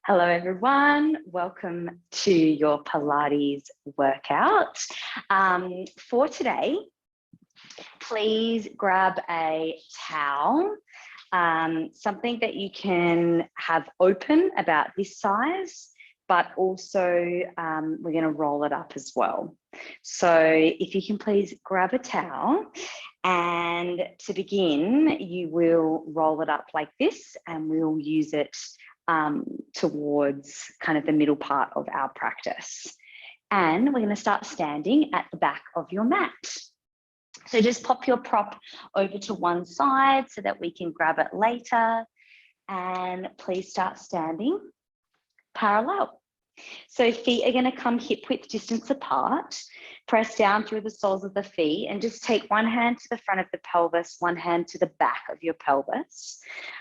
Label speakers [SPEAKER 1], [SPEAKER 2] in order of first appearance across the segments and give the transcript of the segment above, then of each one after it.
[SPEAKER 1] Hello, everyone. Welcome to your Pilates workout. For today, please grab a towel, something that you can have open about this size, but also we're going to roll it up as well. So if you can please grab a towel, and to begin, you will roll it up like this, and we'll use it towards kind of the middle part of our practice. And we're going to start standing at the back of your mat. So just pop your prop over to one side so that we can grab it later. And please start standing parallel. So feet are going to come hip width distance apart. Press down through the soles of the feet and just take one hand to the front of the pelvis, one hand to the back of your pelvis.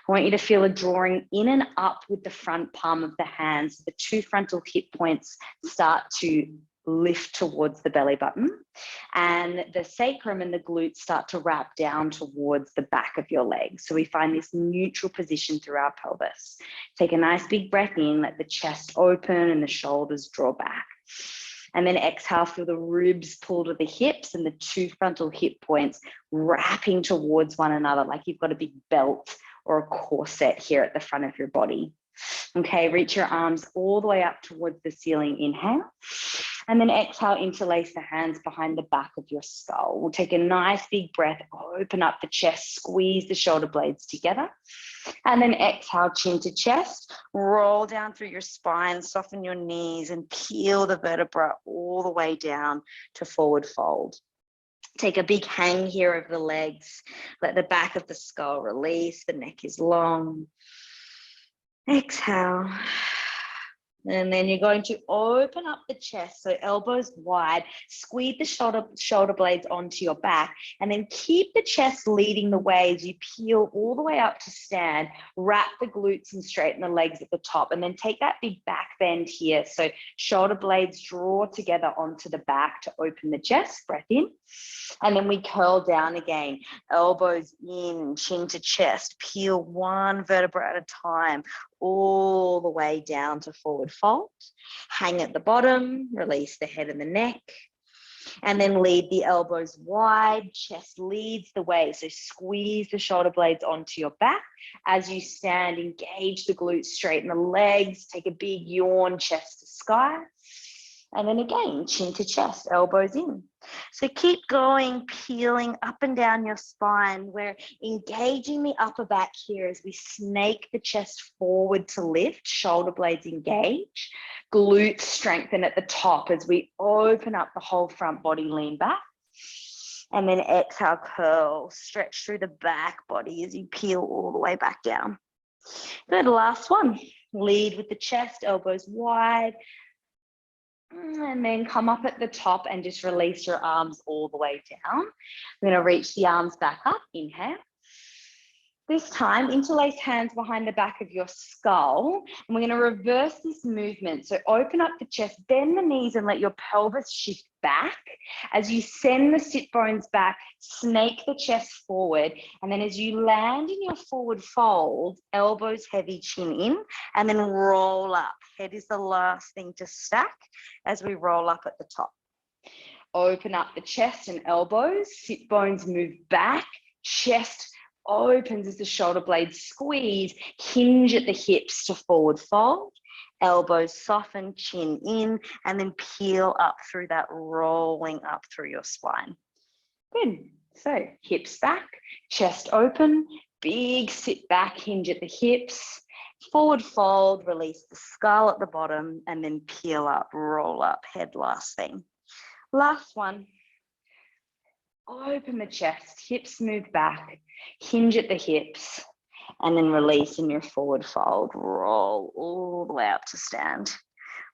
[SPEAKER 1] I want you to feel a drawing in and up with the front palm of the hands. The two frontal hip points start to lift towards the belly button, and the sacrum and the glutes start to wrap down towards the back of your legs. So we find this neutral position through our pelvis. Take a nice big breath in, let the chest open and the shoulders draw back. And then exhale, feel the ribs pull to the hips and the two frontal hip points wrapping towards one another, like you've got a big belt or a corset here at the front of your body. Okay, reach your arms all the way up towards the ceiling, inhale. And then exhale, interlace the hands behind the back of your skull. We'll take a nice big breath, open up the chest, squeeze the shoulder blades together. And then exhale, chin to chest, roll down through your spine, soften your knees and peel the vertebra all the way down to forward fold. Take a big hang here over the legs. Let the back of the skull release, the neck is long. Exhale. And then you're going to open up the chest, so elbows wide, squeeze the shoulder blades onto your back, and then keep the chest leading the way as you peel all the way up to stand. Wrap the glutes and straighten the legs at the top, and then take that big back bend here. So shoulder blades draw together onto the back to open the chest, breath in. And then we curl down again, elbows in, chin to chest, peel one vertebra at a time, all the way down to forward fold. Hang at the bottom, release the head and the neck, and then lead the elbows wide, chest leads the way. So squeeze the shoulder blades onto your back. As you stand, engage the glutes, straighten the legs, take a big yawn, chest to sky. And then again, chin to chest, elbows in. So keep going, peeling up and down your spine. We're engaging the upper back here as we snake the chest forward to lift, shoulder blades engage, glutes strengthen at the top as we open up the whole front body, lean back. And then exhale, curl, stretch through the back body as you peel all the way back down. Good, last one. Lead with the chest, elbows wide. And then come up at the top and just release your arms all the way down. We're going to reach the arms back up. Inhale. This time, interlace hands behind the back of your skull. And we're going to reverse this movement. So open up the chest, bend the knees and let your pelvis shift back. As you send the sit bones back, snake the chest forward. And then as you land in your forward fold, elbows heavy, chin in, and then roll up. Head is the last thing to stack as we roll up at the top. Open up the chest and elbows, sit bones move back, chest opens as the shoulder blades squeeze, hinge at the hips to forward fold, elbows soften, chin in, and then peel up through that, rolling up through your spine. Good. So hips back, chest open, big sit back, hinge at the hips, forward fold, release the skull at the bottom, and then peel up, roll up, head last thing. Last one. Open the chest, hips move back, hinge at the hips, and then release in your forward fold. Roll all the way up to stand.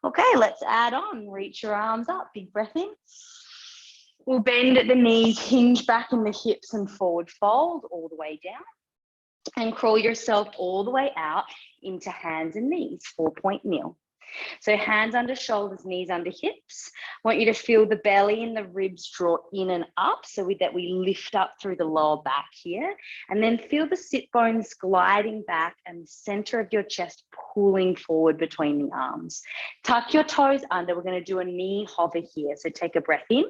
[SPEAKER 1] Okay, let's add on. Reach your arms up, big breath in. We'll bend at the knees, hinge back in the hips and forward fold all the way down. And crawl yourself all the way out into hands and knees, 4-point kneel. So hands under shoulders, knees under hips. I want you to feel the belly and the ribs draw in and up, so with that we lift up through the lower back here, and then feel the sit bones gliding back and the center of your chest pulling forward between the arms. Tuck your toes under. We're going to do a knee hover here. So take a breath in.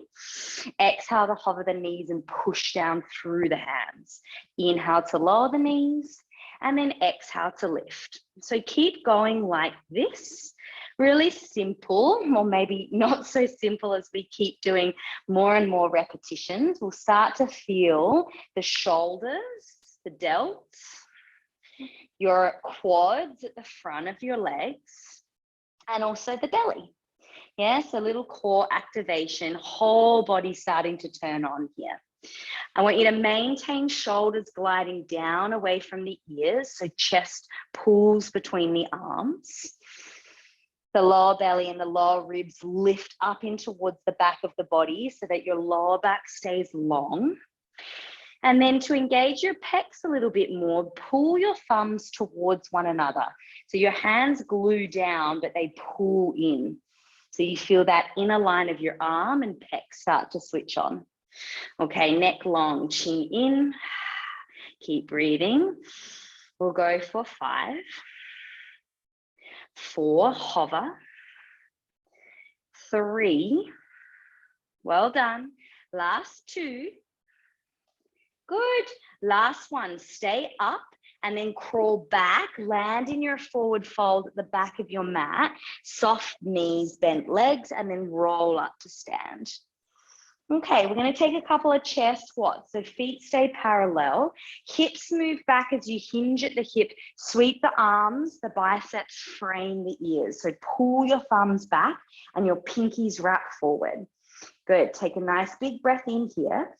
[SPEAKER 1] Exhale to hover the knees and push down through the hands. Inhale to lower the knees, and then exhale to lift. So keep going like this. Really simple, or maybe not so simple as we keep doing more and more repetitions. We'll start to feel the shoulders, the delts, your quads at the front of your legs, and also the belly. Yes, a little core activation, whole body starting to turn on here. I want you to maintain shoulders gliding down away from the ears, so chest pulls between the arms. The lower belly and the lower ribs lift up in towards the back of the body so that your lower back stays long. And then to engage your pecs a little bit more, pull your thumbs towards one another. So your hands glue down, but they pull in. So you feel that inner line of your arm and pecs start to switch on. Okay, neck long, chin in. Keep breathing. We'll go for 5. 4, hover. 3, well done. Last 2. Good. Last one, stay up and then crawl back, land in your forward fold at the back of your mat, soft knees, bent legs, and then roll up to stand. Okay, we're going to take a couple of chair squats. So feet stay parallel, hips move back as you hinge at the hip, sweep the arms, the biceps frame the ears. So pull your thumbs back and your pinkies wrap forward. Good, take a nice big breath in here.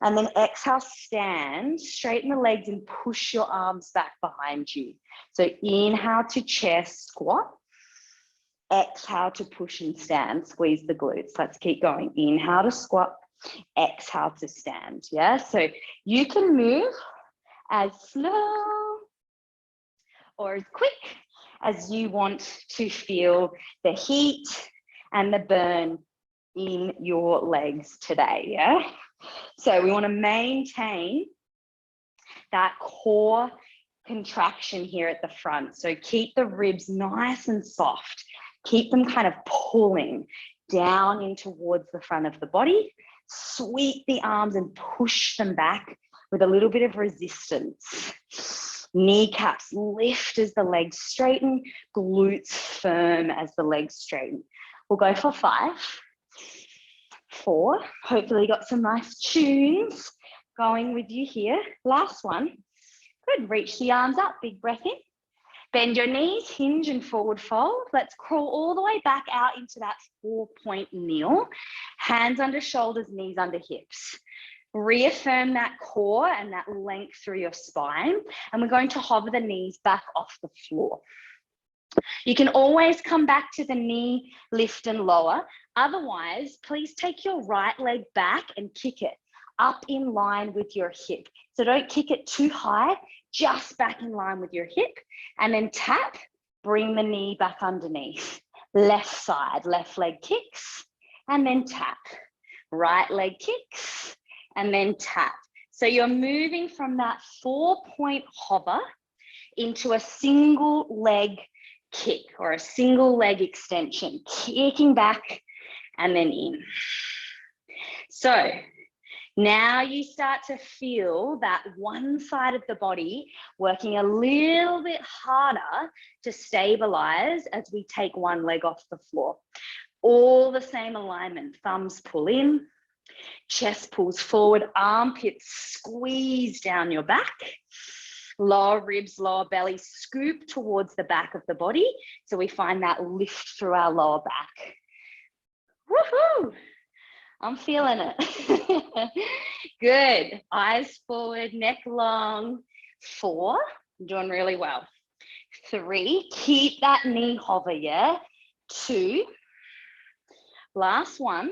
[SPEAKER 1] And then exhale, stand, straighten the legs and push your arms back behind you. So inhale to chair squat. Exhale to push and stand, squeeze the glutes. Let's keep going. Inhale to squat, exhale to stand. Yeah, so you can move as slow or as quick as you want to feel the heat and the burn in your legs today. Yeah, so we want to maintain that core contraction here at the front. So keep the ribs nice and soft. Keep them kind of pulling down in towards the front of the body. Sweep the arms and push them back with a little bit of resistance. Kneecaps lift as the legs straighten. Glutes firm as the legs straighten. We'll go for 5, 4. Hopefully got some nice tunes going with you here. Last one. Good. Reach the arms up. Big breath in. Bend your knees, hinge and forward fold. Let's crawl all the way back out into that 4-point kneel. Hands under shoulders, knees under hips. Reaffirm that core and that length through your spine. And we're going to hover the knees back off the floor. You can always come back to the knee lift and lower. Otherwise, please take your right leg back and kick it up in line with your hip. So don't kick it too high, just back in line with your hip, and then tap, bring the knee back underneath. Left side, left leg kicks, and then tap. Right leg kicks, and then tap. So you're moving from that 4-point hover into a single leg kick or a single leg extension, kicking back and then in. So now you start to feel that one side of the body working a little bit harder to stabilize as we take one leg off the floor. All the same alignment. Thumbs pull in, chest pulls forward, armpits squeeze down your back. Lower ribs, lower belly scoop towards the back of the body. So we find that lift through our lower back. Woohoo! I'm feeling it. Good. Eyes forward, neck long. 4, doing really well. 3, keep that knee hover, yeah? 2, last one.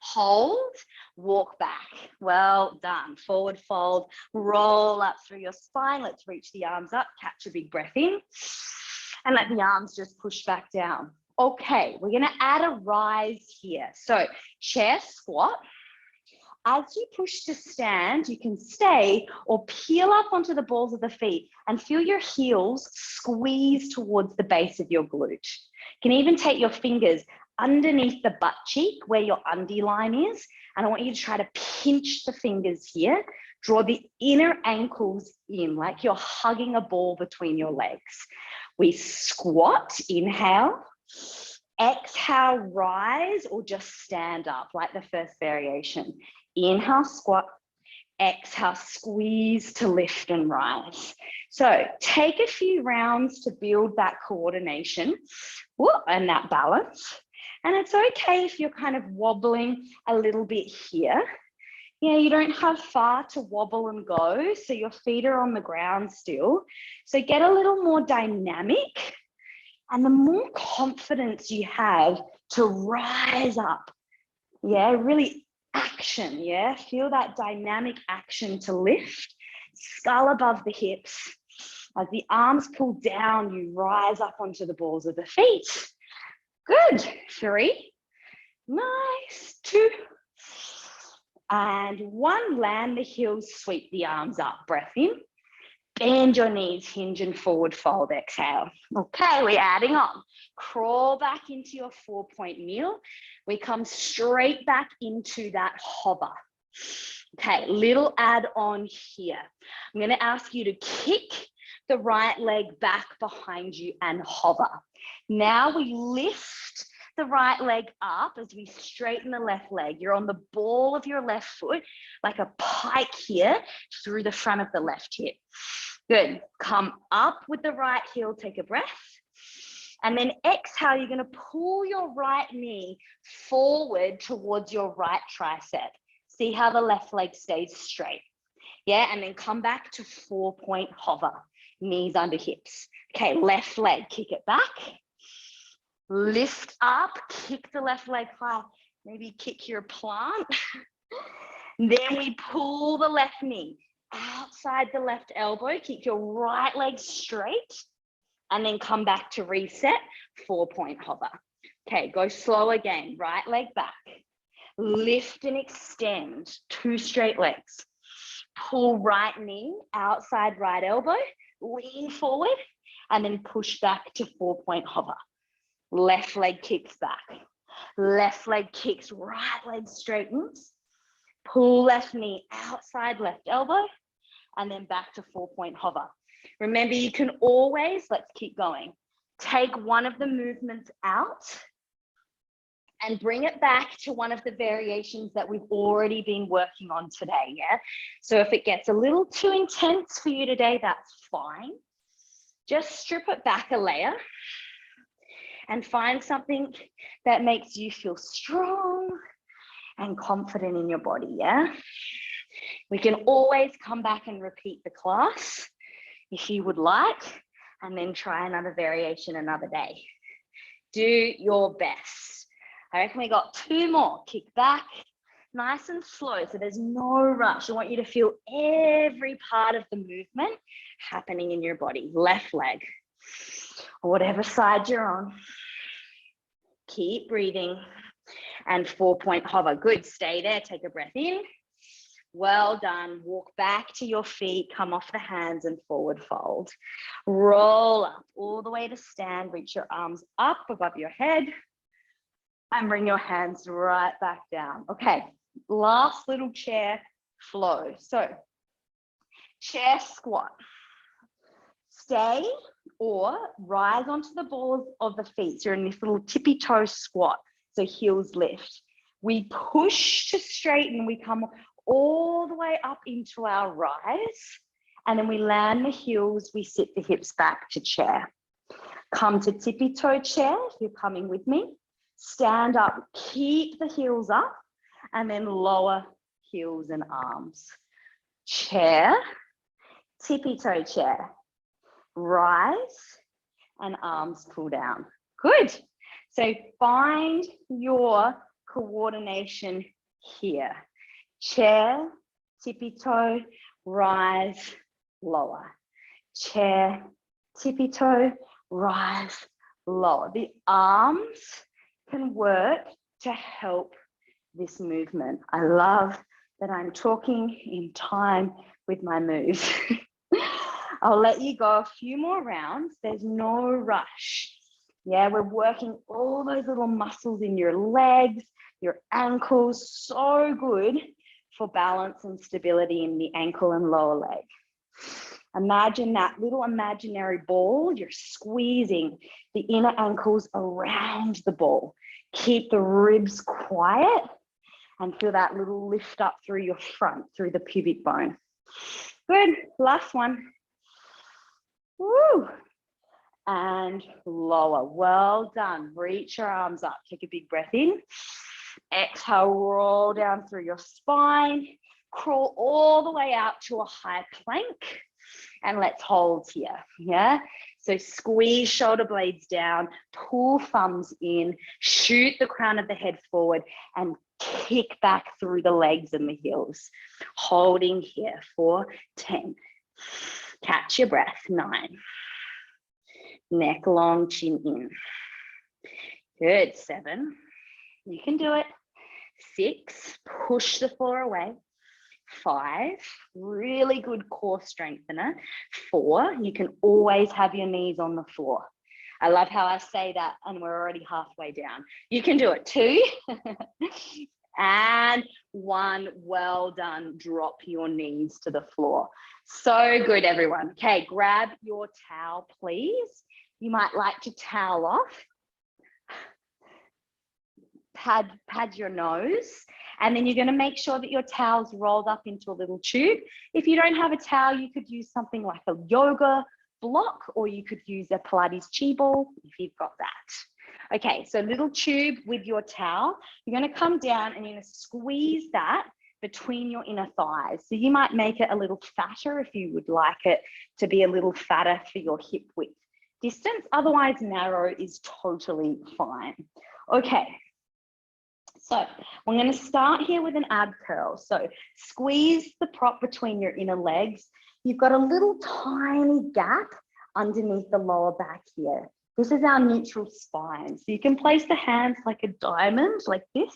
[SPEAKER 1] Hold, walk back. Well done. Forward fold, roll up through your spine. Let's reach the arms up, catch a big breath in. and let the arms just push back down. Okay, we're gonna add a rise here. So chair squat. As you push to stand, you can stay or peel up onto the balls of the feet and feel your heels squeeze towards the base of your glute. You can even take your fingers underneath the butt cheek where your undie line is. And I want you to try to pinch the fingers here. Draw the inner ankles in like you're hugging a ball between your legs. We squat, inhale. Exhale, rise or just stand up like the first variation. Inhale, squat. Exhale, squeeze to lift and rise. So take a few rounds to build that coordination and that balance. And it's okay if you're kind of wobbling a little bit here. Yeah, you don't have far to wobble and go, so your feet are on the ground still. So get a little more dynamic, and the more confidence you have to rise up, yeah, really action, yeah, feel that dynamic action to lift, skull above the hips. As the arms pull down, you rise up onto the balls of the feet. Good. 3. Nice. 2. And 1. Land the heels, sweep the arms up. Breath in. Bend your knees, hinge and forward fold, exhale. Okay, we're adding on. Crawl back into your 4-point meal. We come straight back into that hover. Okay, little add on here. I'm gonna ask you to kick the right leg back behind you and hover. Now we lift the right leg up as we straighten the left leg. You're on the ball of your left foot, like a pike here through the front of the left hip. Good. Come up with the right heel, take a breath. And then exhale, you're gonna pull your right knee forward towards your right tricep. See how the left leg stays straight. Yeah, and then come back to 4-point hover. Knees under hips. Okay, left leg, kick it back. Lift up, kick the left leg high. Maybe kick your plant. Then we pull the left knee outside the left elbow, keep your right leg straight, and then come back to reset, 4-point hover. Okay, go slow again, right leg back. Lift and extend, 2 straight legs. Pull right knee outside right elbow, lean forward, and then push back to 4-point hover. Left leg kicks back. Left leg kicks, right leg straightens. Pull left knee outside left elbow, and then back to 4-point hover. Remember, you can always, let's keep going, take one of the movements out and bring it back to one of the variations that we've already been working on today, yeah? So if it gets a little too intense for you today, that's fine. Just strip it back a layer and find something that makes you feel strong and confident in your body, yeah? We can always come back and repeat the class if you would like, and then try another variation another day. Do your best. I reckon we got 2 more. Kick back, nice and slow, so there's no rush. I want you to feel every part of the movement happening in your body. Left leg, or whatever side you're on. Keep breathing, and 4-point hover. Good, stay there, take a breath in. Well done. Walk back to your feet, come off the hands and forward fold. Roll up all the way to stand, reach your arms up above your head and bring your hands right back down. Okay, last little chair flow. So chair squat. Stay or rise onto the balls of the feet. So you're in this little tippy toe squat. So heels lift. We push to straighten, we come all the way up into our rise, and then we land the heels, we sit the hips back to chair. Come to tippy toe chair if you're coming with me. Stand up, keep the heels up, and then lower heels and arms. Chair, tippy toe chair, rise, and arms pull down. Good. So find your coordination here. Chair, tippy toe, rise, lower. Chair, tippy toe, rise, lower. The arms can work to help this movement. I love that I'm talking in time with my moves. I'll let you go a few more rounds. There's no rush. Yeah, we're working all those little muscles in your legs, your ankles, so good for balance and stability in the ankle and lower leg. Imagine that little imaginary ball. You're squeezing the inner ankles around the ball. Keep the ribs quiet and feel that little lift up through your front, through the pubic bone. Good, last one. Woo. And lower, well done. Reach your arms up, take a big breath in. Exhale, roll down through your spine. Crawl all the way out to a high plank. And let's hold here, yeah? So squeeze shoulder blades down, pull thumbs in, shoot the crown of the head forward, and kick back through the legs and the heels. Holding here for 10. Catch your breath, 9. Neck long, chin in. Good, 7. You can do it. 6, push the floor away. 5, really good core strengthener. 4, you can always have your knees on the floor. I love how I say that and we're already halfway down. You can do it. 2 and 1, well done. Drop your knees to the floor. So good, everyone. Okay, grab your towel, please. You might like to towel off. Pad your nose, and then you're going to make sure that your towel's rolled up into a little tube. If you don't have a towel, you could use something like a yoga block, or you could use a Pilates chi ball if you've got that. Okay, so little tube with your towel. You're going to come down and you're going to squeeze that between your inner thighs. So you might make it a little fatter if you would like it to be a little fatter for your hip width distance. Otherwise, narrow is totally fine. Okay. So we're going to start here with an ab curl. So squeeze the prop between your inner legs. You've got a little tiny gap underneath the lower back here. This is our neutral spine. So you can place the hands like a diamond, like this,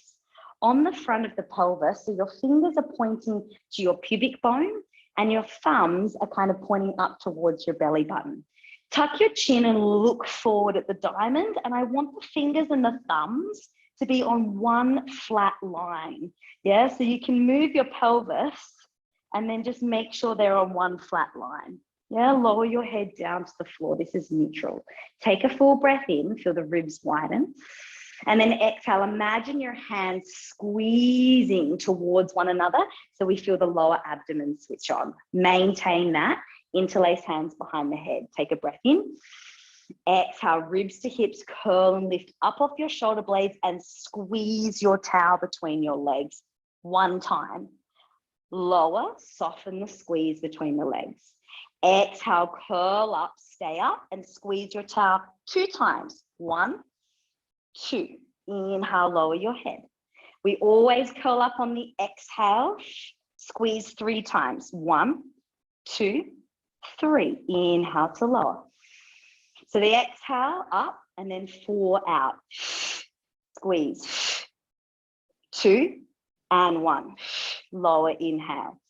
[SPEAKER 1] on the front of the pelvis. So your fingers are pointing to your pubic bone and your thumbs are kind of pointing up towards your belly button. Tuck your chin and look forward at the diamond. And I want the fingers and the thumbs to be on one flat line. Yeah, so you can move your pelvis and then just make sure they're on one flat line. Yeah, lower your head down to the floor. This is neutral. Take a full breath in, feel the ribs widen. And then exhale, imagine your hands squeezing towards one another so we feel the lower abdomen switch on. Maintain that. Interlace hands behind the head. Take a breath in. Exhale, ribs to hips, curl and lift up off your shoulder blades and squeeze your towel between your legs 1 time. Lower, soften the squeeze between the legs. Exhale, curl up, stay up and squeeze your towel 2 times. 1, 2. Inhale, lower your head. We always curl up on the exhale. Squeeze 3 times. 1, 2, 3. Inhale to lower. So the exhale up and then 4 out. Squeeze. 2 and 1. Lower inhale.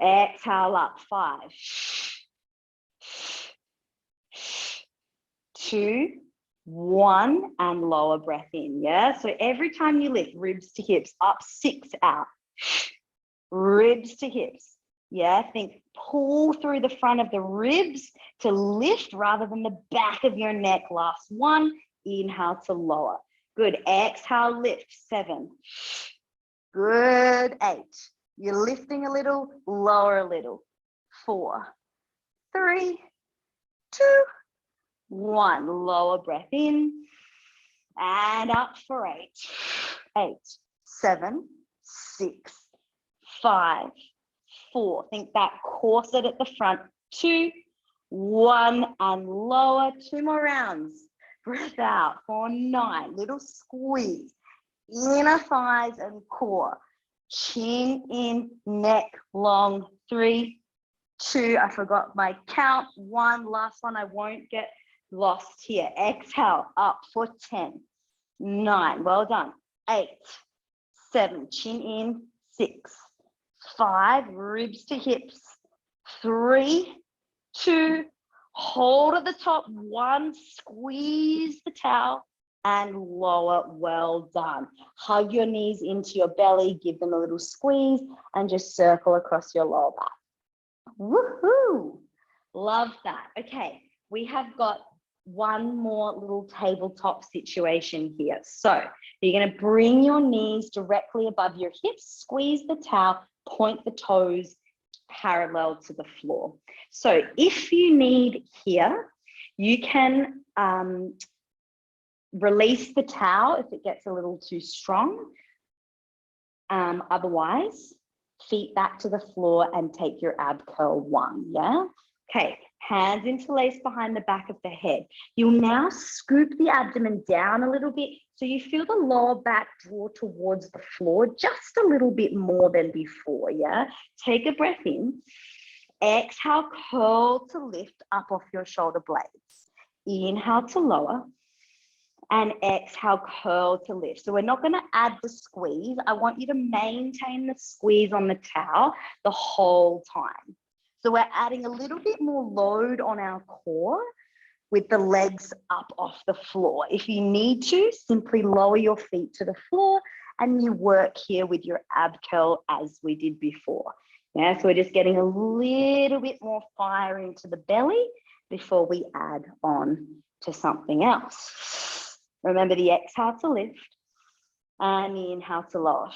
[SPEAKER 1] Exhale up. 5. 2, 1 and lower breath in. Yeah. So every time you lift, ribs to hips, up, 6 out. Ribs to hips. Yeah, think pull through the front of the ribs to lift rather than the back of your neck. Last 1, inhale to lower. Good, exhale, lift, 7. Good, 8. You're lifting a little, lower a little. 4, 3, 2, 1. Lower breath in and up for 8. 8, 7, 6, 5, 4. Think that corset at the front. 2, 1 and lower. 2 more rounds. Breath out for 9. Little squeeze. Inner thighs and core. Chin in, neck long. 3, 2. I forgot my count. 1. Last one. I won't get Lost here. Exhale, up for 10, 9, well done, 8, 7, chin in, 6, 5, ribs to hips, 3, 2, hold at the top, 1, squeeze the towel, and lower, well done. Hug your knees into your belly, give them a little squeeze, and just circle across your lower back. Woohoo! Love that. Okay, we have got one more little tabletop situation here. So you're going to bring your knees directly above your hips, squeeze the towel, point the toes parallel to the floor. So if you need here, you can release the towel if it gets a little too strong. Otherwise, feet back to the floor and take your ab curl 1, yeah? Okay, hands interlaced behind the back of the head. You'll now scoop the abdomen down a little bit so you feel the lower back draw towards the floor just a little bit more than before, yeah? Take a breath in. Exhale, curl to lift up off your shoulder blades. Inhale to lower. And exhale, curl to lift. So we're not going to add the squeeze. I want you to maintain the squeeze on the towel the whole time. So we're adding a little bit more load on our core with the legs up off the floor. If you need to, simply lower your feet to the floor and you work here with your ab curl as we did before. Yeah, so we're just getting a little bit more fire into the belly before we add on to something else. Remember the exhale to lift and the inhale to lower.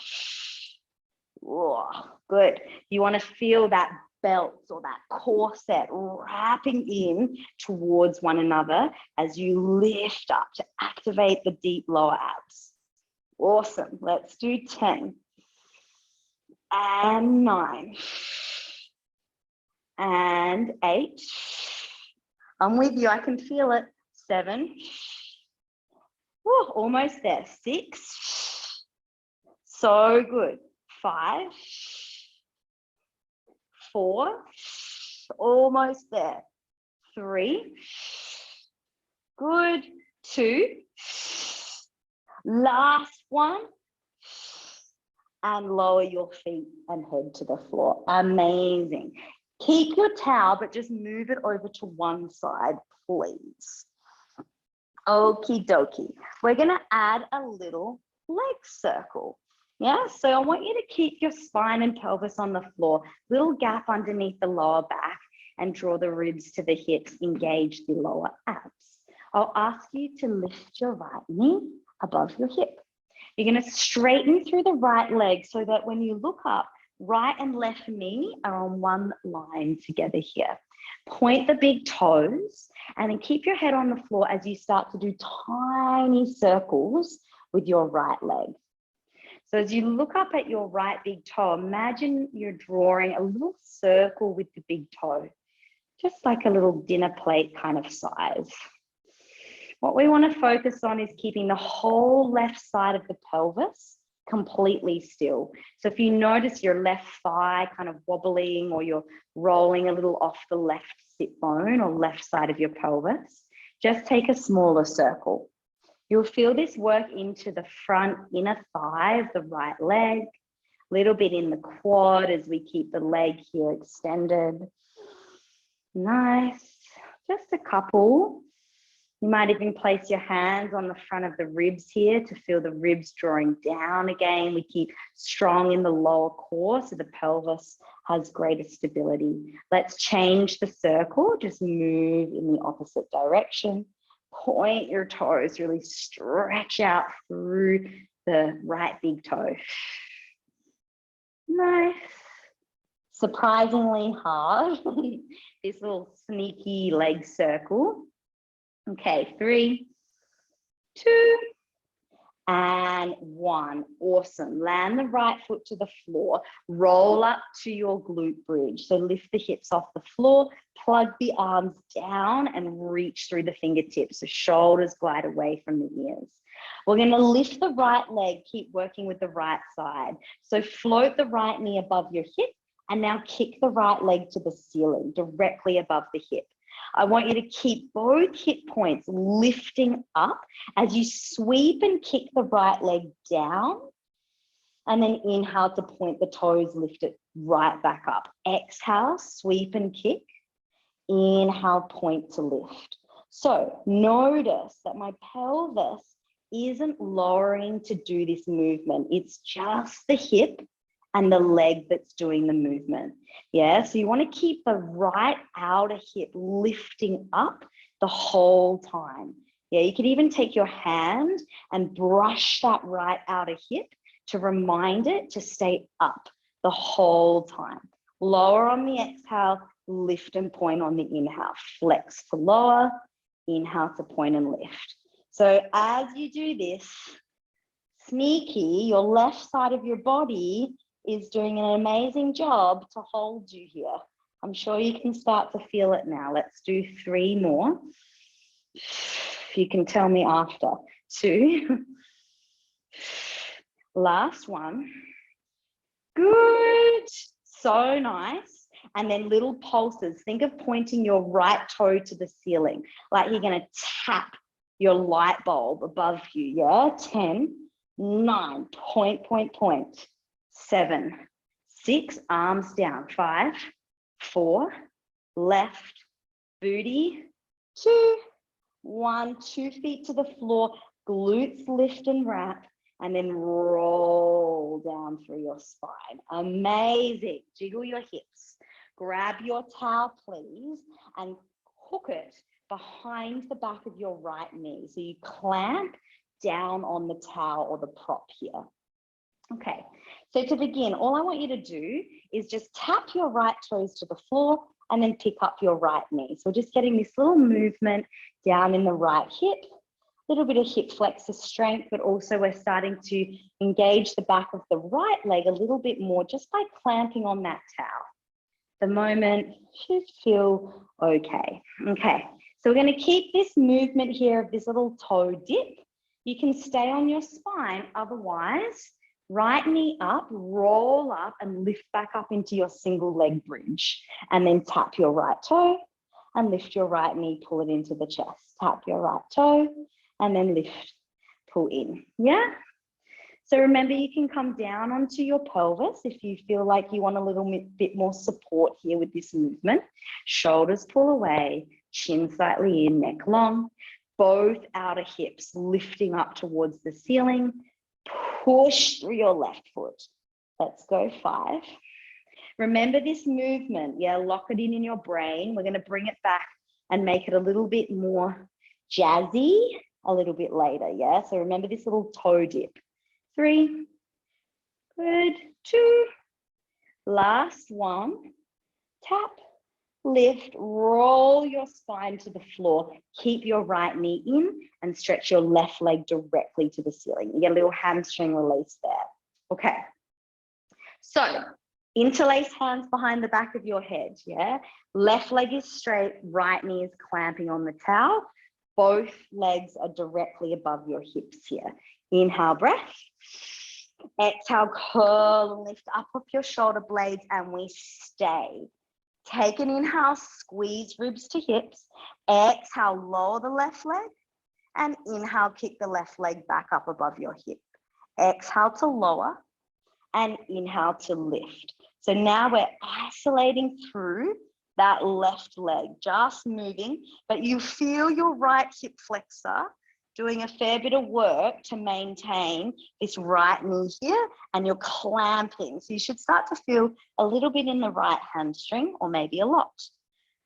[SPEAKER 1] Oh, good. You want to feel that belt or that corset wrapping in towards one another as you lift up to activate the deep lower abs. Awesome. Let's do 10 and 9 and 8. I'm with you. I can feel it. 7. Woo, almost there. 6. So good. 5. 4. Almost there. 3. Good. 2. Last one. And lower your feet and head to the floor. Amazing. Keep your towel, but just move it over to one side, please. Okie dokie. We're going to add a little leg circle. Yeah, so I want you to keep your spine and pelvis on the floor, little gap underneath the lower back, and draw the ribs to the hips, engage the lower abs. I'll ask you to lift your right knee above your hip. You're going to straighten through the right leg so that when you look up, right and left knee are on one line together here. Point the big toes and then keep your head on the floor as you start to do tiny circles with your right leg. So as you look up at your right big toe, imagine you're drawing a little circle with the big toe, just like a little dinner plate kind of size. What we want to focus on is keeping the whole left side of the pelvis completely still. So if you notice your left thigh kind of wobbling or you're rolling a little off the left sit bone or left side of your pelvis, just take a smaller circle. You'll feel this work into the front inner thigh of the right leg, a little bit in the quad as we keep the leg here extended. Nice, just a couple. You might even place your hands on the front of the ribs here to feel the ribs drawing down again. We keep strong in the lower core so the pelvis has greater stability. Let's change the circle, just move in the opposite direction. Point your toes, really stretch out through the right big toe. Nice. Surprisingly hard, this little sneaky leg circle. Okay, 3, 2, and 1. Awesome. Land the right foot to the floor. Roll up to your glute bridge. So lift the hips off the floor, plug the arms down and reach through the fingertips. So shoulders glide away from the ears. We're going to lift the right leg, keep working with the right side. So float the right knee above your hip and now kick the right leg to the ceiling, directly above the hip. I want you to keep both hip points lifting up as you sweep and kick the right leg down. And then inhale to point the toes, lift it right back up. Exhale, sweep and kick. Inhale, point to lift. So notice that my pelvis isn't lowering to do this movement. It's just the hip and the leg that's doing the movement. Yeah, so you want to keep the right outer hip lifting up the whole time. Yeah, you could even take your hand and brush that right outer hip to remind it to stay up the whole time. Lower on the exhale, lift and point on the inhale. Flex to lower, inhale to point and lift. So as you do this, sneaky, your left side of your body is doing an amazing job to hold you here. I'm sure you can start to feel it now. Let's do 3 more. You can tell me after. 2. Last one. Good. So nice. And then little pulses. Think of pointing your right toe to the ceiling, like you're going to tap your light bulb above you. Yeah. 10, 9, point, point, point. 7, 6, arms down. 5, 4, left, booty, 2, 1, 2 feet to the floor, glutes lift and wrap, and then roll down through your spine. Amazing. Jiggle your hips. Grab your towel, please, and hook it behind the back of your right knee. So you clamp down on the towel or the prop here. Okay, so to begin, all I want you to do is just tap your right toes to the floor and then pick up your right knee. So we're just getting this little movement down in the right hip, a little bit of hip flexor strength, but also we're starting to engage the back of the right leg a little bit more just by clamping on that towel. The moment should feel okay. Okay, so we're going to keep this movement here of this little toe dip. You can stay on your spine, otherwise, right knee up, roll up and lift back up into your single leg bridge. And then tap your right toe and lift your right knee, pull it into the chest. Tap your right toe and then lift, pull in. Yeah? So remember, you can come down onto your pelvis if you feel like you want a little bit more support here with this movement. Shoulders pull away, chin slightly in, neck long. Both outer hips lifting up towards the ceiling. Push through your left foot. Let's go 5. Remember this movement. Yeah, lock it in your brain. We're going to bring it back and make it a little bit more jazzy a little bit later. Yeah, so remember this little toe dip. 3, good, 2, last one, tap, lift, roll your spine to the floor, keep your right knee in and stretch your left leg directly to the ceiling. You get a little hamstring release there. Okay, so interlace hands behind the back of your head, yeah? Left leg is straight, right knee is clamping on the towel. Both legs are directly above your hips here. Inhale, breath. Exhale, curl and lift up off your shoulder blades and we stay. Take an inhale, squeeze ribs to hips. Exhale, lower the left leg. And inhale, kick the left leg back up above your hip. Exhale to lower and inhale to lift. So now we're isolating through that left leg, just moving, but you feel your right hip flexor doing a fair bit of work to maintain this right knee here, and you're clamping. So you should start to feel a little bit in the right hamstring or maybe a lot.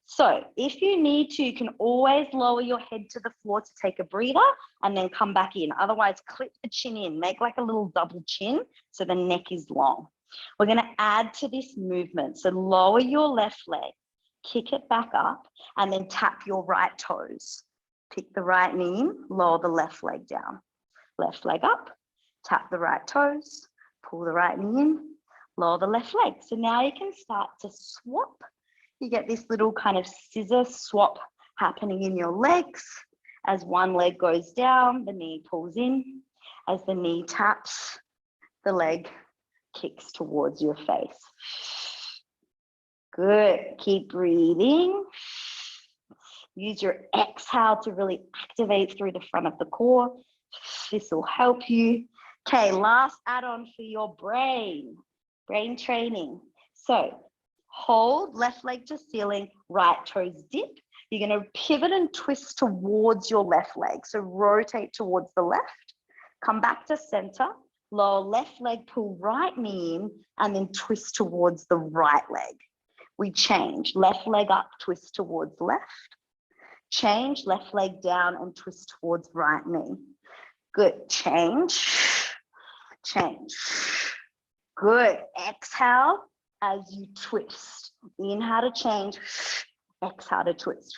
[SPEAKER 1] So if you need to, you can always lower your head to the floor to take a breather and then come back in. Otherwise, clip the chin in, make like a little double chin so the neck is long. We're going to add to this movement. So lower your left leg, kick it back up, and then tap your right toes. Pick the right knee in, lower the left leg down. Left leg up, tap the right toes, pull the right knee in, lower the left leg. So now you can start to swap. You get this little kind of scissor swap happening in your legs. As one leg goes down, the knee pulls in. As the knee taps, the leg kicks towards your face. Good. Keep breathing. Use your exhale to really activate through the front of the core. This will help you. Okay, last add-on for your brain training. So hold, left leg to ceiling, right toes dip. You're going to pivot and twist towards your left leg. So rotate towards the left, come back to center, lower left leg, pull right knee in, and then twist towards the right leg. We change, left leg up, twist towards left. Change, left leg down and twist towards right knee. Good, change. Good, exhale as you twist. Inhale to change, exhale to twist.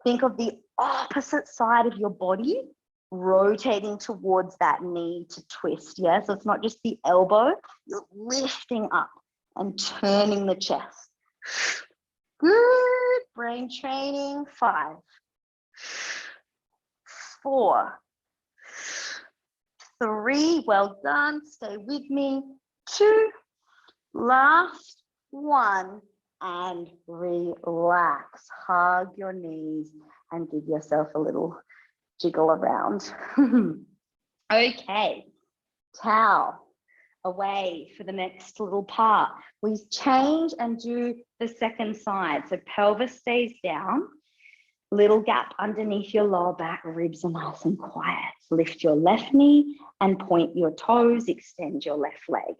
[SPEAKER 1] Think of the opposite side of your body rotating towards that knee to twist, yeah? So it's not just the elbow, you're lifting up and turning the chest. Good, brain training. 5, 4, 3, well done, stay with me. 2, last 1, and relax. Hug your knees and give yourself a little jiggle around. Okay, towel away for the next little part. We change and do the second side. So pelvis stays down, little gap underneath your lower back, ribs are nice and quiet. Lift your left knee and point your toes, extend your left leg.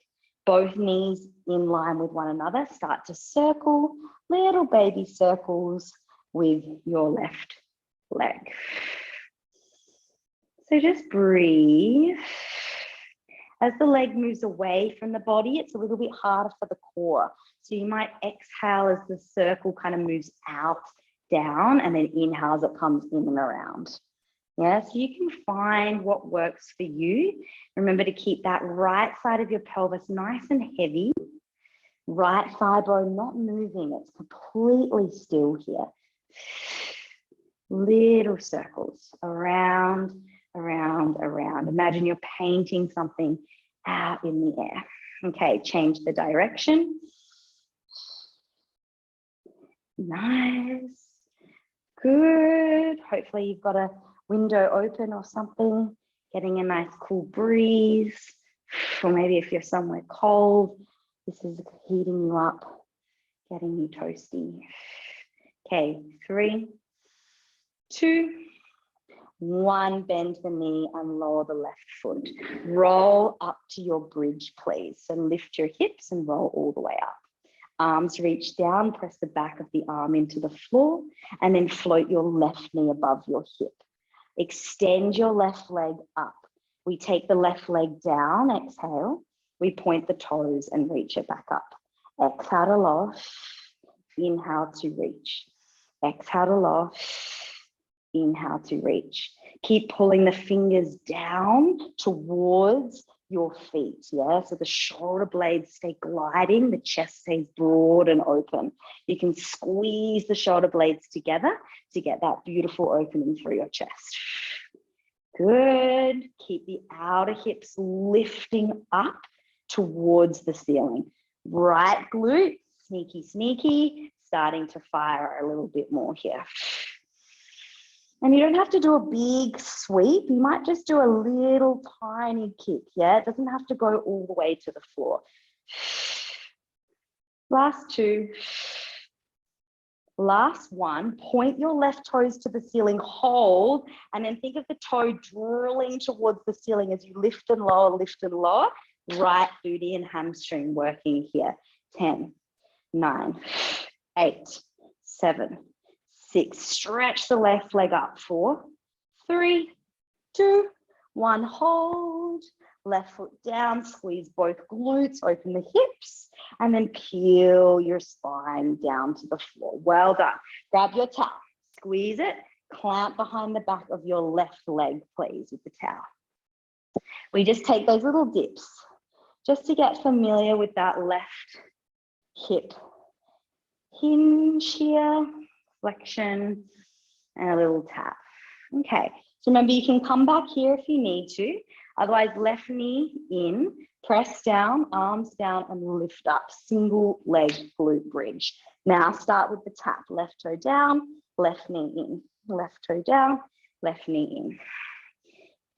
[SPEAKER 1] Both knees in line with one another. Start to circle, little baby circles with your left leg. So just breathe. As the leg moves away from the body, it's a little bit harder for the core. So you might exhale as the circle kind of moves out, down, and then inhale as it comes in and around. Yeah, so you can find what works for you. Remember to keep that right side of your pelvis nice and heavy. Right thigh bone not moving, it's completely still here. Little circles around, around, around. Imagine you're painting something out in the air. Okay, change the direction. Nice. Good. Hopefully you've got a window open or something, getting a nice cool breeze. Or maybe if you're somewhere cold, this is heating you up, getting you toasty. Okay, 3, 2, 1, bend the knee and lower the left foot. Roll up to your bridge, please. So lift your hips and roll all the way up. Arms reach down, press the back of the arm into the floor, and then float your left knee above your hip. Extend your left leg up. We take the left leg down, exhale. We point the toes and reach it back up. Exhale to lower, inhale to reach. Exhale to lower, inhale to reach. Keep pulling the fingers down towards your feet, yeah? So the shoulder blades stay gliding, the chest stays broad and open. You can squeeze the shoulder blades together to get that beautiful opening through your chest. Good. Keep the outer hips lifting up towards the ceiling. Right glute, sneaky, sneaky, starting to fire a little bit more here. And you don't have to do a big sweep. You might just do a little tiny kick, yeah? It doesn't have to go all the way to the floor. Last 2. Last 1, point your left toes to the ceiling, hold, and then think of the toe drilling towards the ceiling as you lift and lower, right booty and hamstring working here. 10, 9, 8, 7, 6, stretch the left leg up. 4, 3, 2, 1, hold. Left foot down, squeeze both glutes, open the hips, and then peel your spine down to the floor. Well done. Grab your towel, squeeze it, clamp behind the back of your left leg, please, with the towel. We just take those little dips just to get familiar with that left hip hinge here, flexion, and a little tap. Okay, so remember you can come back here if you need to. Otherwise, left knee in, press down, arms down, and lift up. Single leg glute bridge. Now start with the tap. Left toe down, left knee in, left toe down, left knee in.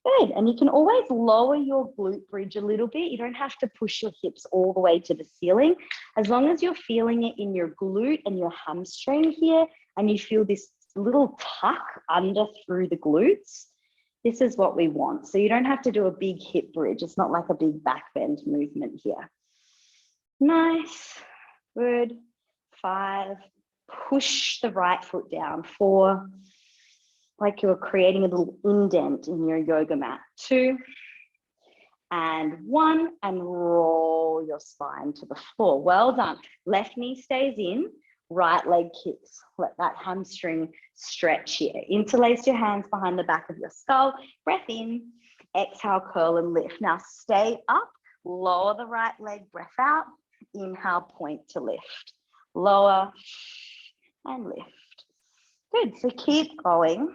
[SPEAKER 1] Good, and you can always lower your glute bridge a little bit. You don't have to push your hips all the way to the ceiling. As long as you're feeling it in your glute and your hamstring here, and you feel this little tuck under through the glutes, this is what we want. So you don't have to do a big hip bridge. It's not like a big back bend movement here. Nice, good. 5, push the right foot down. 4, like you're creating a little indent in your yoga mat. 2, and 1, and roll your spine to the floor. Well done. Left knee stays in, right leg kicks. Let that hamstring stretch here. Interlace your hands behind the back of your skull. Breath in, exhale, curl and lift. Now stay up, lower the right leg, breath out. Inhale, point to lift. Lower and lift. Good, so keep going.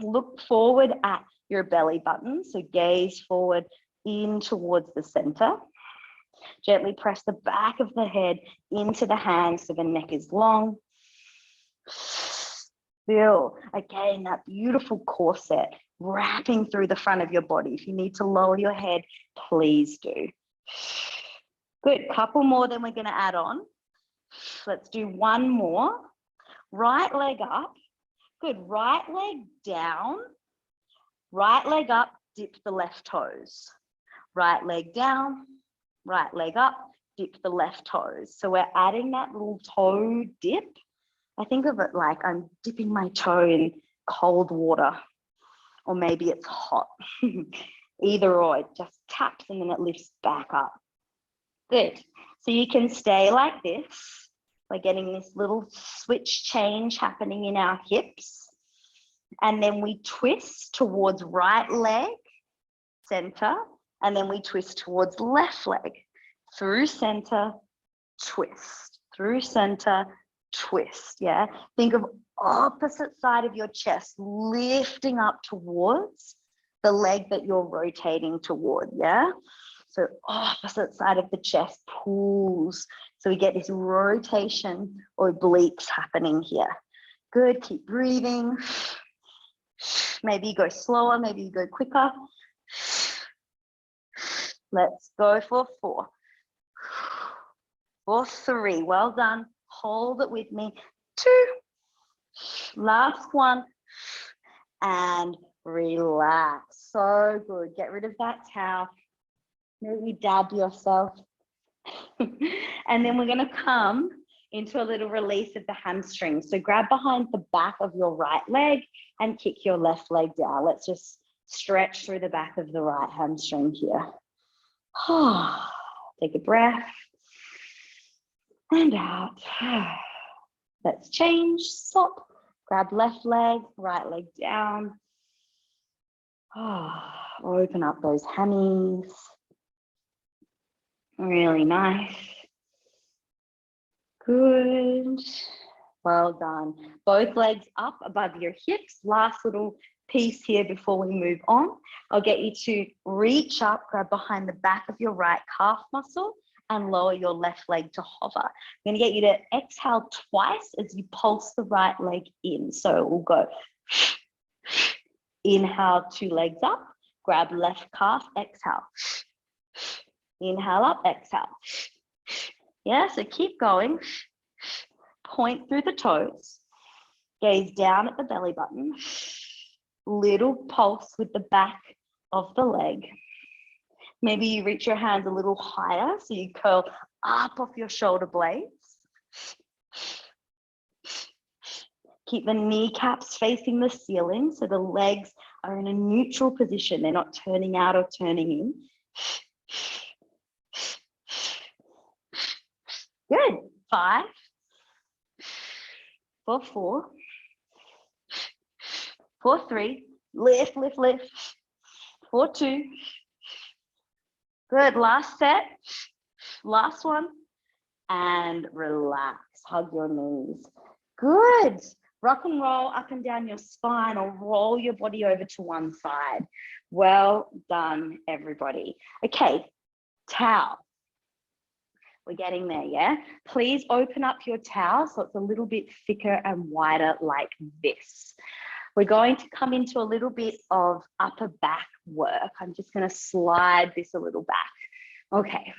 [SPEAKER 1] Look forward at your belly button. So gaze forward in towards the center. Gently press the back of the head into the hands so the neck is long. Feel, again, that beautiful corset wrapping through the front of your body. If you need to lower your head, please do. Good, couple more, then we're going to add on. Let's do one more. Right leg up. Good, right leg down. Right leg up, dip the left toes. Right leg down, right leg up, dip the left toes. So we're adding that little toe dip. I think of it like I'm dipping my toe in cold water, or maybe it's hot. Either or, it just taps and then it lifts back up. Good. So you can stay like this. We're getting this little switch change happening in our hips. And then we twist towards right leg, center, and then we twist towards left leg. Through center, twist. Through center, twist, yeah? Think of opposite side of your chest lifting up towards the leg that you're rotating toward, yeah? So opposite side of the chest pulls. So we get this rotation or obliques happening here. Good, keep breathing. Maybe you go slower, maybe you go quicker. Let's go for 4. For 3, well done. Hold it with me. 2, last one, and relax. So good. Get rid of that towel. Maybe dab yourself. And then we're going to come into a little release of the hamstring. So grab behind the back of your right leg and kick your left leg down. Let's just stretch through the back of the right hamstring here. Take a breath and out. Let's change. Stop. Grab left leg, right leg down. Open up those hammies. Really nice. Good. Well done. Both legs up above your hips. Last little piece here before we move on. I'll get you to reach up, grab behind the back of your right calf muscle and lower your left leg to hover. I'm going to get you to exhale twice as you pulse the right leg in. So we'll go inhale, 2 legs up, grab left calf, exhale. Inhale up, exhale. Yeah, so keep going. Point through the toes. Gaze down at the belly button. Little pulse with the back of the leg. Maybe you reach your hands a little higher, so you curl up off your shoulder blades. Keep the kneecaps facing the ceiling, so the legs are in a neutral position. They're not turning out or turning in. Good. 5, for 4, for 3, lift, lift, lift, for 2. Good, last set, last one, and relax, hug your knees. Good, rock and roll up and down your spine or roll your body over to one side. Well done, everybody. Okay, towel. We're getting there, yeah? Please open up your towel so it's a little bit thicker and wider like this. We're going to come into a little bit of upper back work. I'm just going to slide this a little back. Okay.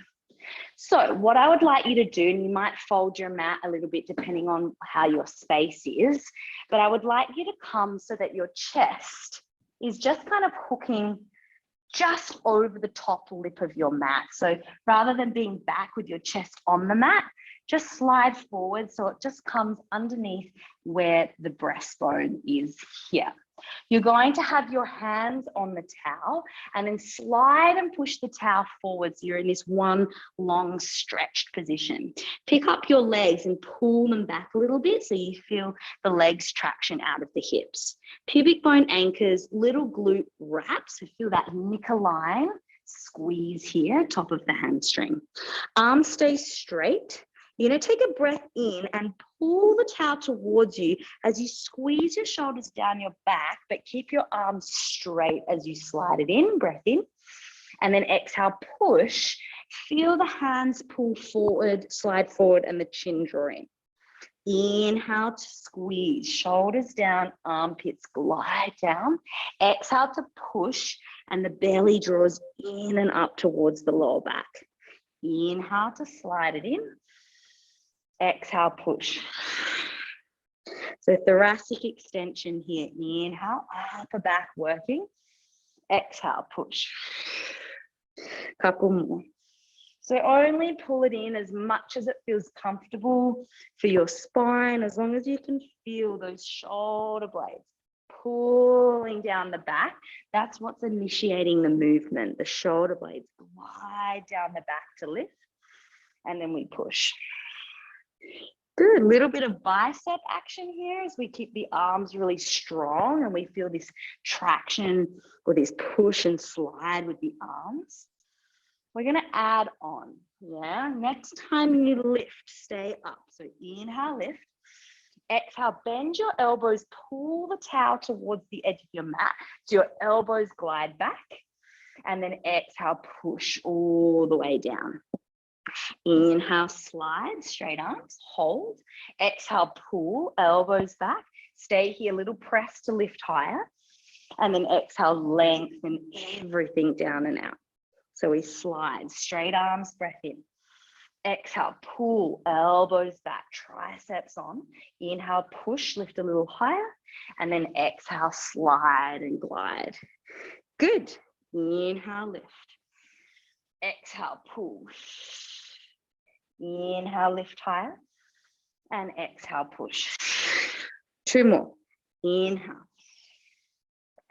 [SPEAKER 1] So what I would like you to do, and you might fold your mat a little bit depending on how your space is, but I would like you to come so that your chest is just kind of hooking just over the top lip of your mat. So rather than being back with your chest on the mat, just slide forward so it just comes underneath where the breastbone is here. You're going to have your hands on the towel and then slide and push the towel forward so you're in this one long stretched position. Pick up your legs and pull them back a little bit so you feel the legs traction out of the hips. Pubic bone anchors, little glute wraps. So feel that knicker line squeeze here, top of the hamstring. Arms stay straight. You're going to take a breath in and pull the towel towards you as you squeeze your shoulders down your back, but keep your arms straight as you slide it in. Breath in. And then exhale, push. Feel the hands pull forward, slide forward, and the chin draw in. Inhale to squeeze, shoulders down, armpits glide down. Exhale to push, and the belly draws in and up towards the lower back. Inhale to slide it in. Exhale, push. So thoracic extension here. Inhale, upper back working. Exhale, push. Couple more. So only pull it in as much as it feels comfortable for your spine, as long as you can feel those shoulder blades pulling down the back. That's what's initiating the movement. The shoulder blades glide down the back to lift, and then we push. Good, little bit of bicep action here as we keep the arms really strong and we feel this traction or this push and slide with the arms. We're gonna add on, yeah? Next time you lift, stay up. So inhale, lift. Exhale, bend your elbows, pull the towel towards the edge of your mat so your elbows glide back. And then exhale, push all the way down. Inhale, slide, straight arms, hold. Exhale, pull, elbows back. Stay here, little press to lift higher. And then exhale, lengthen everything down and out. So we slide, straight arms, breath in. Exhale, pull, elbows back, triceps on. Inhale, push, lift a little higher. And then exhale, slide and glide. Good. Inhale, lift. Exhale, pull. Inhale, lift higher. And exhale, push. Two more. Inhale.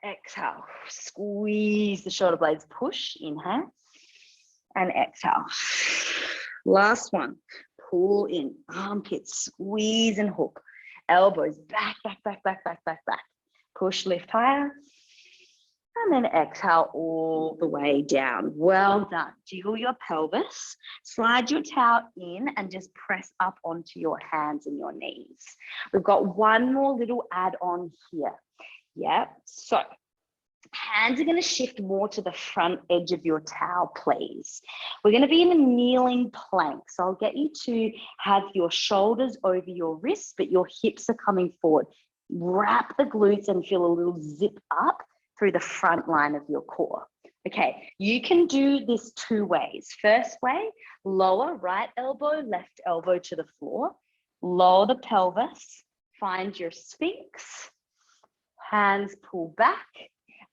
[SPEAKER 1] Exhale. Squeeze the shoulder blades, push. Inhale. And exhale. Last one. Pull in. Armpits, squeeze and hook. Elbows back, back, back, back, back, back, back. Push, lift higher. And then exhale all the way down. Well done. Jiggle your pelvis. Slide your towel in and just press up onto your hands and your knees. We've got one more little add-on here. Yeah. So hands are going to shift more to the front edge of your towel, please. We're going to be in a kneeling plank. So I'll get you to have your shoulders over your wrists, but your hips are coming forward. Wrap the glutes and feel a little zip up through the front line of your core. Okay, you can do this two ways. First way, lower right elbow, left elbow to the floor. Lower the pelvis, find your sphinx. Hands pull back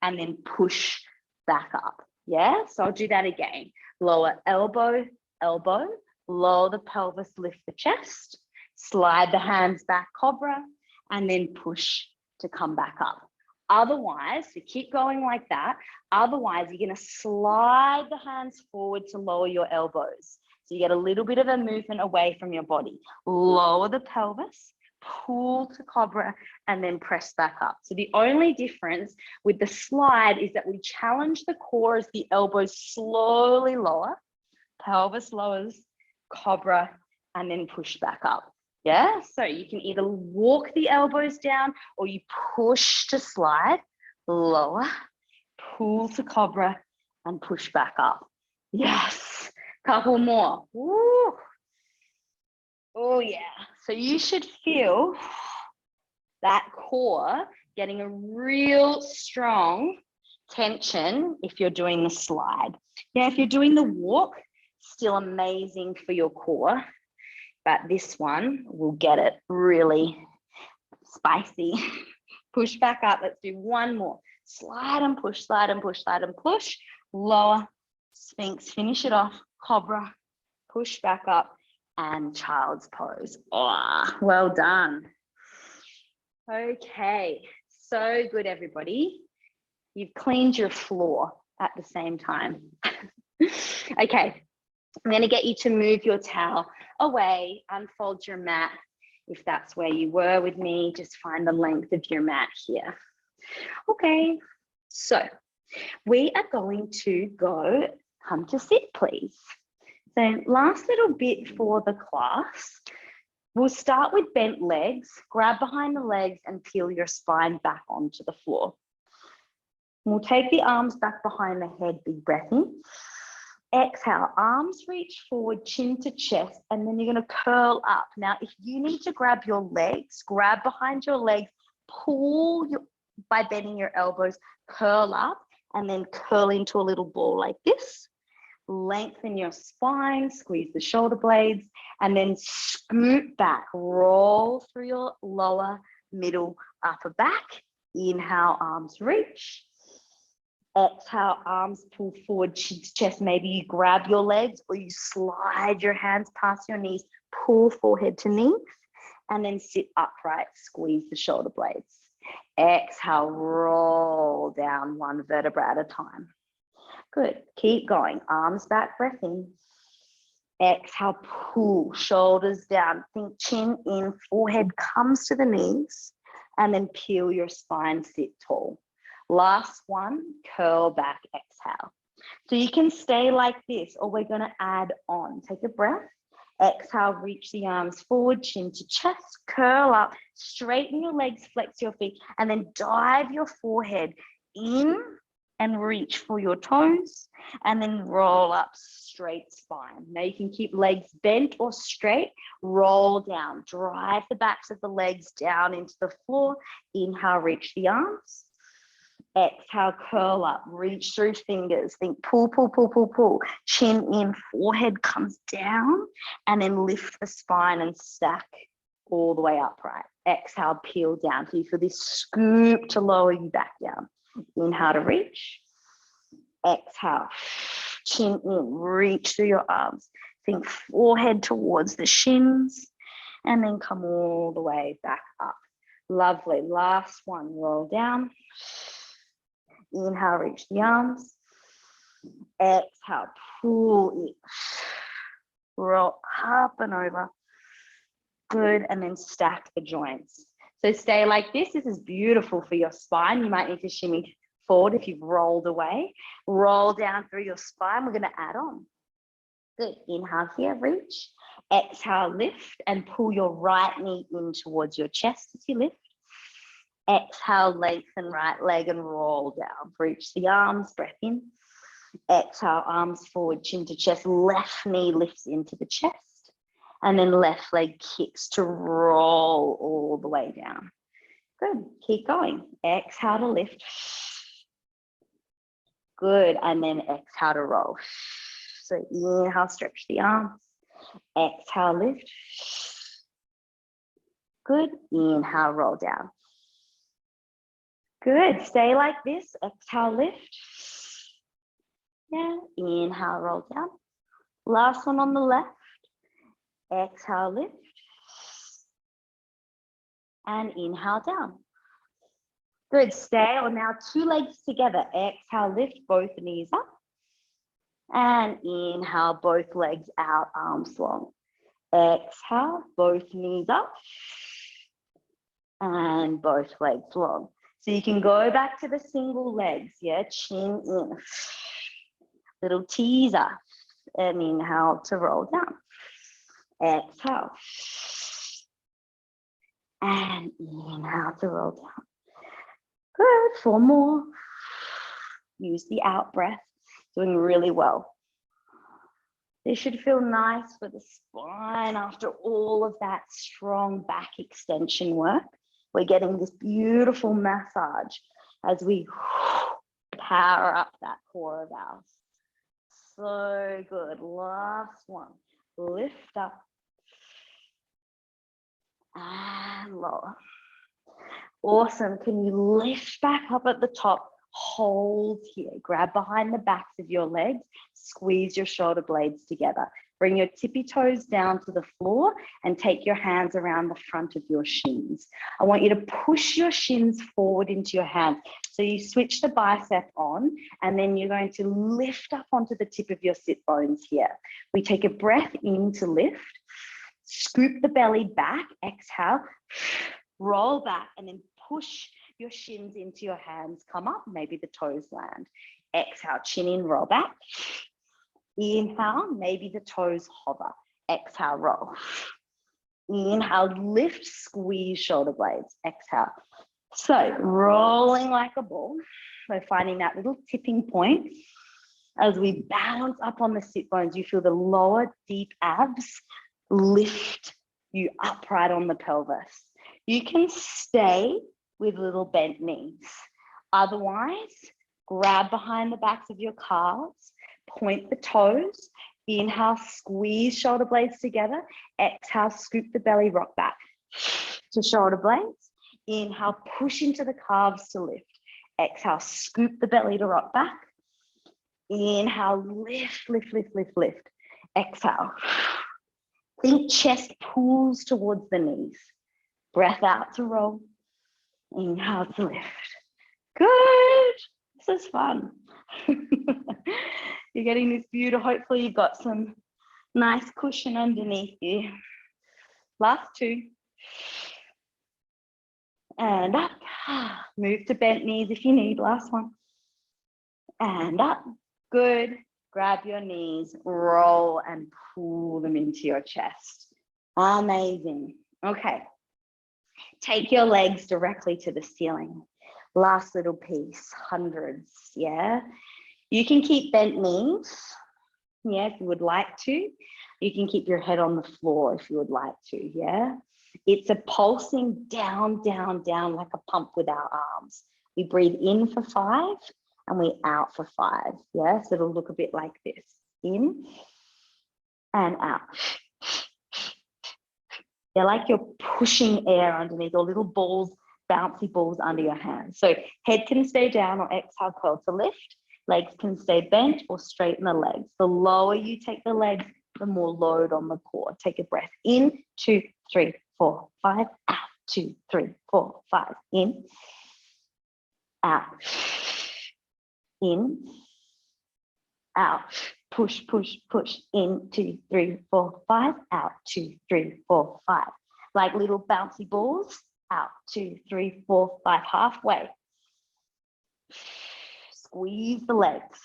[SPEAKER 1] and then push back up. Yeah, so I'll do that again. Lower elbow, elbow, lower the pelvis, lift the chest, slide the hands back, cobra, and then push to come back up. Otherwise, so keep going like that. Otherwise, you're going to slide the hands forward to lower your elbows. So you get a little bit of a movement away from your body. Lower the pelvis, pull to cobra, and then press back up. So the only difference with the slide is that we challenge the core as the elbows slowly lower, pelvis lowers, cobra, and then push back up. Yeah, so you can either walk the elbows down or you push to slide, lower, pull to cobra, and push back up. Yes, couple more. Woo. yeah. So you should feel that core getting a real strong tension if you're doing the slide. Now, if you're doing the walk, still amazing for your core, but this one will get it really spicy. Push back up. Let's do one more. Slide and push, slide and push, slide and push. Lower, Sphinx, finish it off. Cobra, push back up, and child's pose. Oh, well done. Okay, so good, everybody. You've cleaned your floor at the same time. Okay, I'm going to get you to move your towel away, unfold your mat. If that's where you were with me, just find the length of your mat here. Okay, so we are going to come to sit, please. So last little bit for the class. We'll start with bent legs, grab behind the legs and peel your spine back onto the floor. We'll take the arms back behind the head, big breath in. Exhale, arms reach forward, chin to chest, and then you're going to curl up. Now, if you need to grab your legs, grab behind your legs, pull by bending your elbows, curl up, and then curl into a little ball like this. Lengthen your spine, squeeze the shoulder blades, and then scoot back, roll through your lower, middle, upper back. Inhale, arms reach. Exhale, arms pull forward, chin to chest. Maybe you grab your legs or you slide your hands past your knees, pull forehead to knees, and then sit upright, squeeze the shoulder blades. Exhale, roll down one vertebra at a time. Good. Keep going. Arms back, breath in. Exhale, pull, shoulders down. Think chin in, forehead comes to the knees, and then peel your spine, sit tall. Last one, curl back, exhale. So you can stay like this, or we're going to add on. Take a breath. Exhale, reach the arms forward, chin to chest, curl up, straighten your legs, flex your feet, and then dive your forehead in and reach for your toes, and then roll up, straight spine. Now you can keep legs bent or straight, roll down, drive the backs of the legs down into the floor. Inhale, reach the arms. Exhale, curl up, reach through fingers. Think pull, pull, pull, pull, pull. Chin in, forehead comes down, and then lift the spine and stack all the way upright. Exhale, peel down. So you feel this scoop to lower you back down. Inhale to reach. Exhale, chin in, reach through your arms. Think forehead towards the shins, and then come all the way back up. Lovely. Last one, roll down. Inhale, reach the arms. Exhale, pull it. Roll up and over. Good, and then stack the joints. So stay like this. This is beautiful for your spine. You might need to shimmy forward if you've rolled away. Roll down through your spine. We're going to add on. Good. Inhale here, reach. Exhale, lift and pull your right knee in towards your chest as you lift. Exhale, lengthen right leg and roll down. Reach the arms, breath in. Exhale, arms forward, chin to chest. Left knee lifts into the chest. And then left leg kicks to roll all the way down. Good. Keep going. Exhale to lift. Good. And then exhale to roll. So inhale, stretch the arms. Exhale, lift. Good. Inhale, roll down. Good. Stay like this. Exhale, lift. Yeah. Inhale, roll down. Last one on the left. Exhale, lift. And inhale, down. Good. Stay on now. Two legs together. Exhale, lift both knees up. And inhale, both legs out, arms long. Exhale, both knees up. And both legs long. So you can go back to the single legs, yeah? Chin in. Little teaser. And inhale to roll down. Exhale. And inhale to roll down. Good. 4 more. Use the out breath. Doing really well. This should feel nice for the spine after all of that strong back extension work. We're getting this beautiful massage as we power up that core of ours. So good. Last one. Lift up and lower. Awesome. Can you lift back up at the top? Hold here. Grab behind the backs of your legs. Squeeze your shoulder blades together. Bring your tippy toes down to the floor and take your hands around the front of your shins. I want you to push your shins forward into your hands. So you switch the bicep on, and then you're going to lift up onto the tip of your sit bones here. We take a breath in to lift. Scoop the belly back. Exhale. Roll back and then push your shins into your hands. Come up, maybe the toes land. Exhale, chin in, roll back. Inhale, maybe the toes hover. Exhale, roll. Inhale, lift, squeeze shoulder blades. Exhale. So rolling like a ball. We're finding that little tipping point. As we balance up on the sit bones, you feel the lower deep abs lift you upright on the pelvis. You can stay with little bent knees. Otherwise, grab behind the backs of your calves, point the toes, inhale, squeeze shoulder blades together, exhale, scoop the belly, rock back to shoulder blades, inhale, push into the calves to lift, exhale, scoop the belly to rock back, inhale, lift, lift, lift, lift, lift, exhale. Think chest pulls towards the knees. Breath out to roll. Inhale to lift. Good. This is fun. You're getting this beautiful. Hopefully you've got some nice cushion underneath you. Last two. And up. Move to bent knees if you need. Last one. And up. Good. Grab your knees, roll and pull them into your chest. Amazing. Okay. Take your legs directly to the ceiling. Last little piece, hundreds, yeah? You can keep bent knees, yeah, if you would like to. You can keep your head on the floor if you would like to, yeah? It's a pulsing down, down, down like a pump with our arms. We breathe in for 5 and we out for 5, yeah? So it'll look a bit like this. In and out. They're like you're pushing air underneath, or little balls, bouncy balls under your hands. So head can stay down or exhale, curl to lift. Legs can stay bent or straighten the legs. The lower you take the legs, the more load on the core. Take a breath in, 2, 3, 4, 5, out, 2, 3, 4, 5, in, out, in, out, push, push, push, in, 2, 3, 4, 5, out, 2, 3, 4, 5. Like little bouncy balls, out, 2, 3, 4, 5, halfway. Squeeze the legs.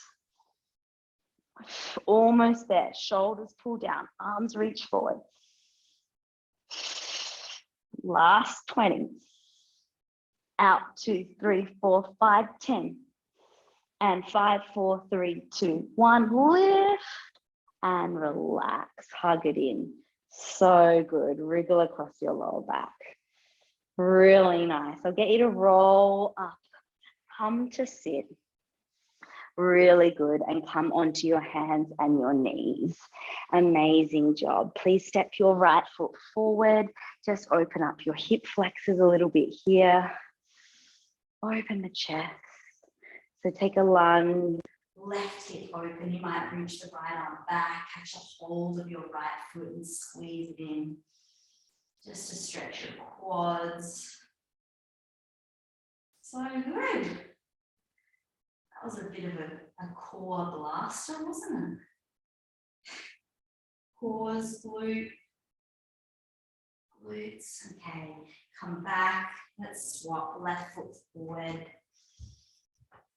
[SPEAKER 1] Almost there. Shoulders pull down, arms reach forward. Last 20. Out, 2, 3, 4, 5, 10. And 5, 4, 3, 2, 1. Lift and relax. Hug it in. So good. Wriggle across your lower back. Really nice. I'll get you to roll up. Come to sit. Really good. And come onto your hands and your knees. Amazing job. Please step your right foot forward. Just open up your hip flexors a little bit here. Open the chest. So take a lunge. Left hip open. You might reach the right arm back. Catch a hold of your right foot and squeeze it in. Just to stretch your quads. So good. That was a bit of a core blaster, wasn't it? Cores, glute, glutes. Okay, come back. Let's swap left foot forward.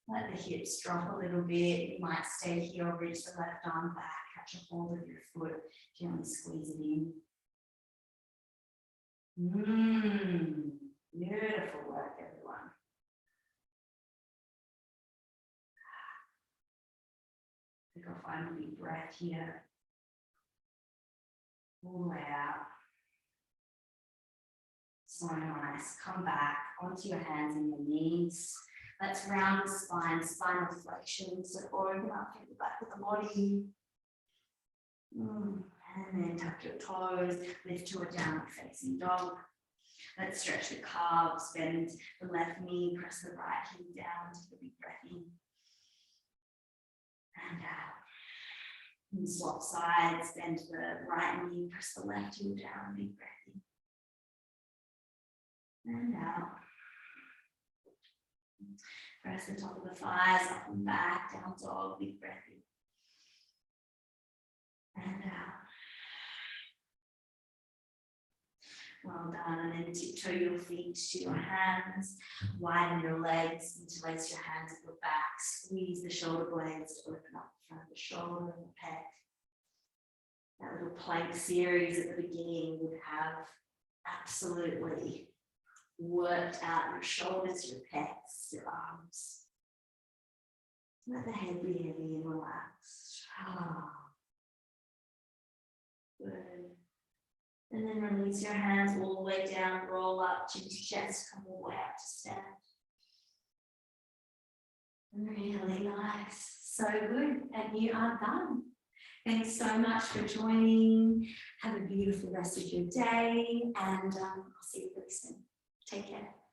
[SPEAKER 1] Let the hips drop a little bit. You might stay here or reach the left arm back. Catch a hold of your foot. Gently squeeze it in. Beautiful work, everyone. I think I'll find a deep breath here.
[SPEAKER 2] all the way out. So nice. Come back onto your hands and your knees. Let's round the spine, spinal flexion. So open up through the back of the body. And then tuck your toes, lift to a downward facing dog. Let's stretch the calves, bend the left knee, press the right heel down, take a big breath in. And out. And swap sides, bend the right knee, press the left heel down, big breath in. And out. Press the top of the thighs, up and back, down dog, big breath in. And out. Well done. And then tiptoe your feet to your hands, widen your legs, interlace your hands at your back, squeeze the shoulder blades to open up the front of the shoulder and the pec. That little plank series at the beginning would have absolutely worked out your shoulders, your pecs, your arms. Let the head be heavy and relaxed. Good. And then release your hands all the way down, roll up, chin to chest, come all the way up to stand. Really nice. So good. And you are done. Thanks so much for joining. Have a beautiful rest of your day, and I'll see you really soon. Take care.